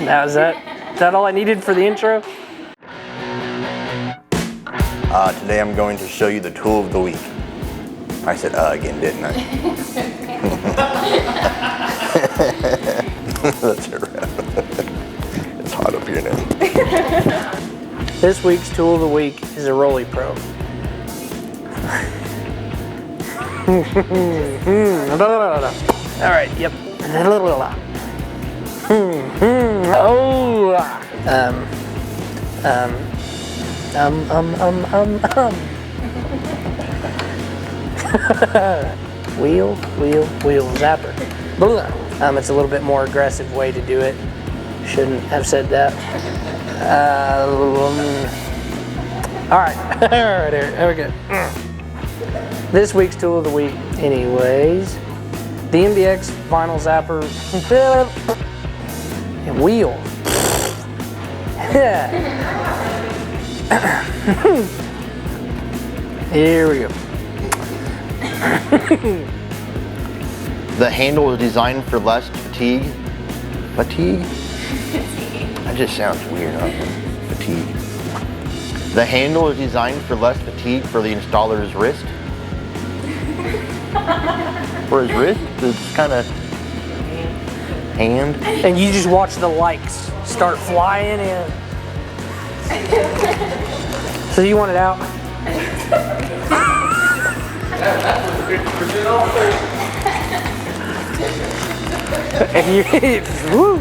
Now is that all I needed for the intro? Today I'm going to show you the tool of the week. I said again, didn't I? That's a wrap. It's hot up here now. This week's tool of the week is a Rolly Pro. All right, yep. Oh. Wheel zapper. It's a little bit more aggressive way to do it. Shouldn't have said that. All right, there we go. This week's tool of the week, anyways, the MBX vinyl zapper and wheel. Here we go. The handle is designed for less fatigue. Fatigue? That just sounds weird, huh? Fatigue. The handle is designed for less fatigue for the installer's wrist. For his wrist? It's kind of hand. And you just watch the likes start flying in. So you want it out? If you, woo.